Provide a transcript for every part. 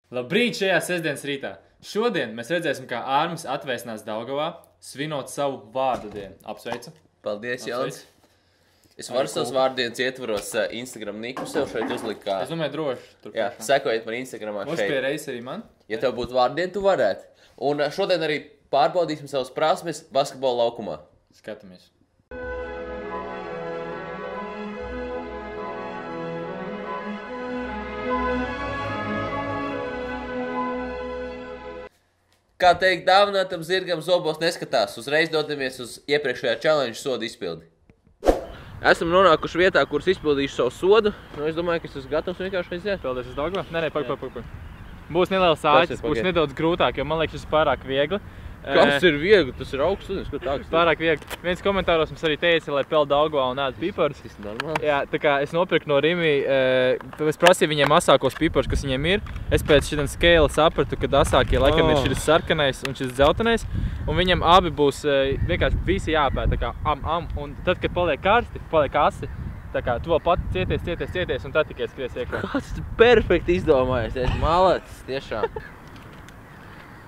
Labrīt šajā sestdienas rītā. Šodien mēs redzēsim, kā Ārmis atvēsinās Daugavā, svinot savu vārdu dienu. Apsveicu. Paldies, Jānis. Es varu savus vārdienas ietvaros Instagram niku sev šeit uzlikt kā... Es domāju, droši. Jā, sekojiet man Instagramā šeit. Uzspie reizi arī man. Ja tev būtu vārdiena, tu varētu. Un šodien arī pārbaudīsim savus prasmes basketbola laukumā. Skatamies. Kā teikt, dāvinātam zirgam zobos neskatās. Uzreiz dodamies uz iepriekšējā challenge sodu izpildi. Esam nonākuši vietā, kuras izpildīšu savu sodu. Es domāju, ka es esmu gatavs vienkārši aiziet. Peldies uz Daugavā? Nē, pagaid. Būs neliels āķis, būs nedaudz grūtāk, jo man liekas, šis pārāk viegli. Kas ir viegli? Tas ir augsts ūdens, ko tāks? Pārāk viegli. Viens komentāros mums arī teica, lai peld Daugavā un ēd piparus. Tas ir normāli. Jā, tā kā es nopirku no Rimi, es prasīju viņiem asākos piparus, kas viņiem ir. Es pēc šitam skēla sapratu, ka asākie laikam ir šis sarkanais un šis dzeltenais. Un viņiem abi būs vienkārši visi jāpēt, tā kā un tad, kad paliek karsti, paliek asi, tā kā tu vēl pat cieties un tad tikai skries iekā. Kāds tu perfekti izdomājies, es malacis, tiešām.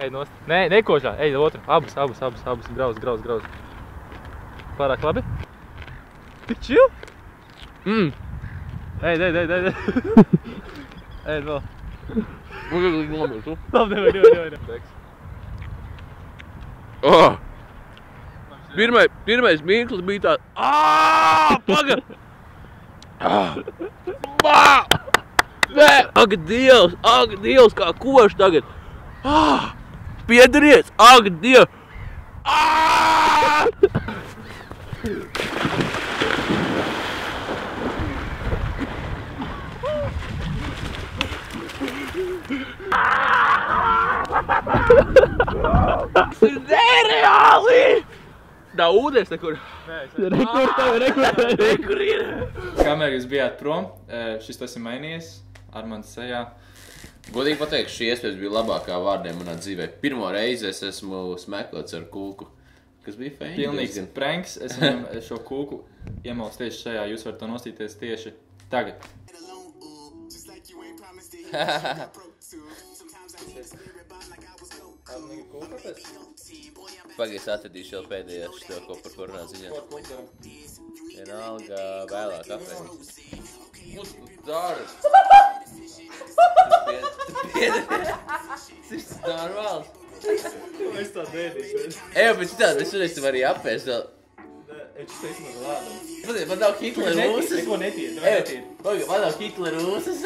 Ej nost. Nē, nekožā, ej otru. Abus. Grauz. Pārāk labi. Tik čil? Ej. Ej vēl. Vajag nomirt, tu? Labi, nevajag. Pirmais mirklis bija tāds... Pagad! Nē! Ak, Dievs, kā koš tagad! Piedaries! Ak, Dievs! Tas ir nereāli! Nav ūdens nekur. Rekur ir. Kamēr jūs bijāt prom, šis tas ir mainījies ar mani sejā. Godīgi pateikt, šī iespējas bija labākā vārdiem manā dzīvē. Pirmo reizi es esmu smekots ar kūku, kas bija feini. Pilnīgs pranks. Es viņam šo kūku iemaucu tieši šajā. Jūs varat to nostīties tieši tagad. Pagaid, atradīšu vēl pēdējās šo, par ko runāt ziņā. Vienalga vēlāk apēdīs. Mūs tu dari? Tas ir normāls. Es tā dēdīšu. Ej, bet šitādi, mēs šodien arī apēst vēl. Es teicu man lādam. Man nav Hitlera ūsas. Neko netīri. Man nav Hitlera ūsas.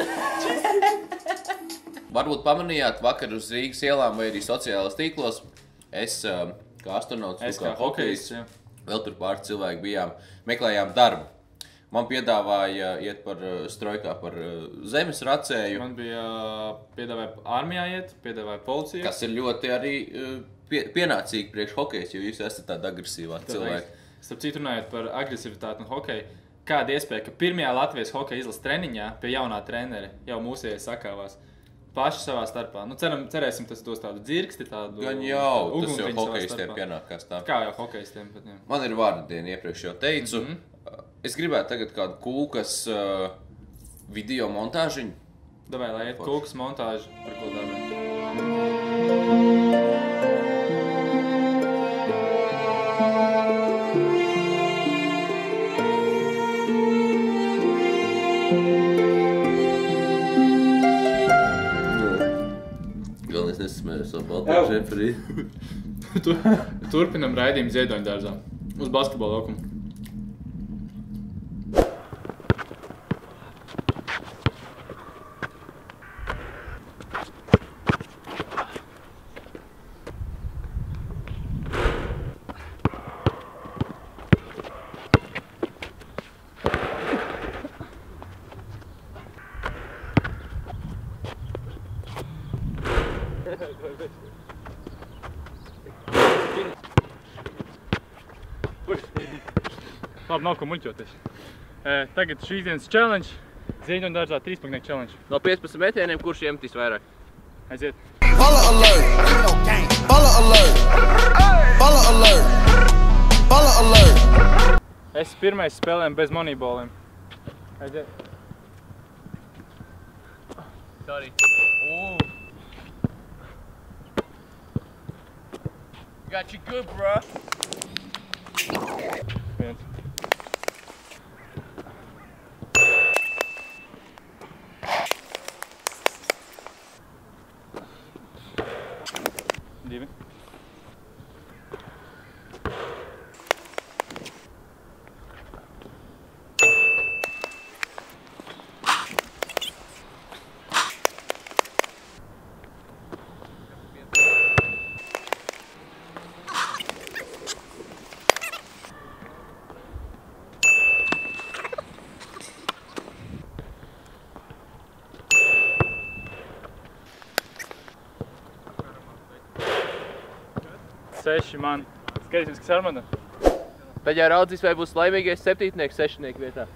Varbūt pamanījāt vakar uz Rīgas ielām vai arī sociālās tīklos. Es kā astronauts, kā hokejists, vēl tur pāris cilvēki bijām, meklējām darbu. Man piedāvāja iet par strojkā par zemes racēju. Man bija piedāvāja armijā iet, piedāvāja policija. Kas ir ļoti arī pienācīgi priekš hokejs, jo jūs esat tāda agresīvā cilvēki. Starp citu runājot par agresivitāti un hokeju, kāda iespēja, ka pirmajā Latvijas hokeja izlases treniņā pie jaunā treneri jau mūsējie sakāvās paši savā starpā. Nu, cerēsim, tas dos tādu dzirksti, tādu gan jau, tas jau hokejistiem pienākās tā. Kā jau hokejistiem pat, jā. Man ir vārdu diena, iepriekš jau teicu. Es gribētu tagad kādu kūkas video montāžiņu. Davai, lai iet kūkas montāži, par ko darbēt. Galvenais nesasmēju savu baltāšu šeferī. Turpinam raidījumu Ziedoņdārzā uz basketbola laukumu. Labi, nav ko muļķoties. Tagad šīs dienas challenge. Ziedoņdārzā 3-punknieku challenge. No 15 metieniem, kurš iemetīs vairāk? Aiziet. Baller alert! Baller alert! Baller alert! Baller alert! Es pirmais spēlēm bez moneyboliem. Aiziet. Sorry. got you good, bro. Viens. Divi. Seši man. Skatīsimies, kas Armanda. Tad jau raudzīs, vai būs laimīgais septītnieks sešnieku vietā.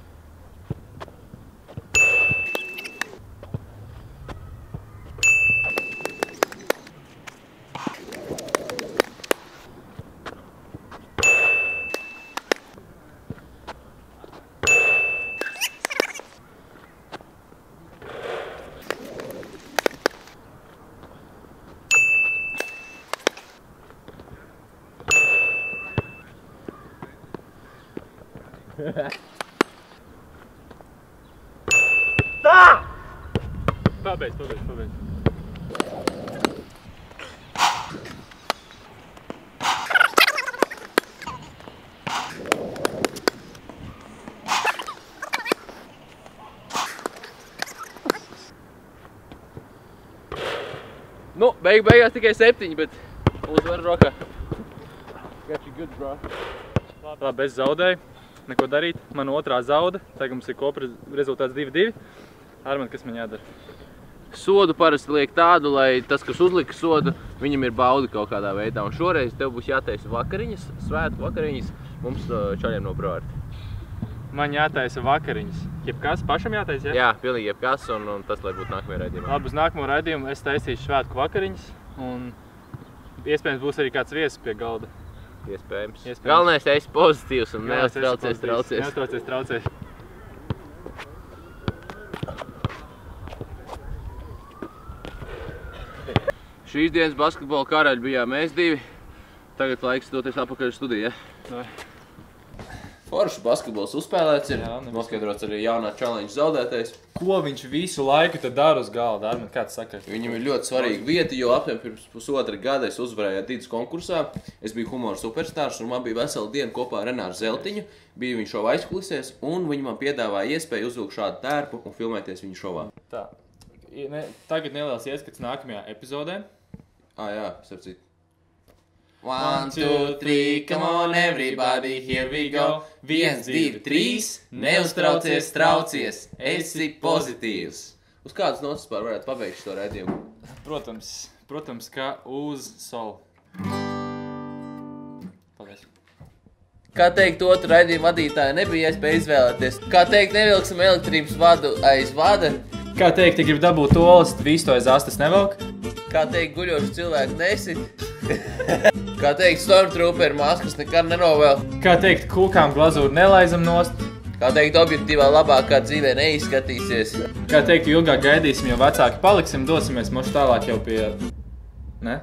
Tā! Pabeidz. Nu, beigās tikai 7, bet uzvar rokā. Got you good, bro. Labi, es zaudēju. Neko darīt. Man otrā zauda. Tagad mums ir kopra rezultāts 2-2. Armand, kas man jādara? Sodu parasti liek tādu, lai tas, kas uzlika sodu, viņam ir bauda kaut kādā veidā. Un šoreiz tev būs jātaisa vakariņas, svētku vakariņas, mums čaļiem no Broārti. Man jātaisa vakariņas. Jebkas pašam jātaisa, ja? Jā, pilnīgi jebkas, un tas, lai būtu nākamajā raidījumā. Labi, uz nākamo raidījumu es taisīšu svētku vakariņas, un iespējams būs arī kāds viesis pie galda. Iespējams. Galvenais, esi pozitīvs un Neuztraucies. traucies. Šīs dienas basketbola karaļi bijām mēs divi. Tagad laiks doties atpakaļ studijā. Ja? Forši basketbols uzspēlēts ir. Jā, Noskaidrots arī jaunā challenge zaudētais. Ko viņš visu laiku tad dara uz galda? Armand, kāds saka? Viņam ir ļoti svarīga vieta, jo apmēram pirms pusotra gada es uzvarēju Adidas konkursā. Es biju humora superstārs un man bija vesela diena kopā ar Renāru Zeltiņu. Bija viņa šova aizkulisēs un viņi man piedāvāja iespēju uzvilkt šādu tērpu un filmēties viņa šovā. Tā. Tagad neliels ieskats nākamajā epizodē. Jā, starp citu. 1, 2, 3, come on everybody, here we go. 1, 2, 3, neuztraucies, traucies, esi pozitīvs. Uz kādas notas varētu pabeigt šo raidījumu? Protams, ka uz solu. Paldies. Kā teikt, otru raidījumu vadītāju nebija iespēja izvēlēties. Kā teikt, nevilksim elektrības vadu aiz vada. Kā teikt, ja grib dabūt olas, visu to aiz astes nevelk. Kā teikt, guļošu cilvēku nesit. Kā teikt, Stormtrooper maskas nekad nenovēl. Kā teikt, kūkām glazūru nelaizam nost. Kā teikt, objektīvā labākā dzīvē neizskatīsies. Kā teikt, ilgāk gaidīsim, jo vecāki paliksim, dosimies moši tālāk jau pie... Ne?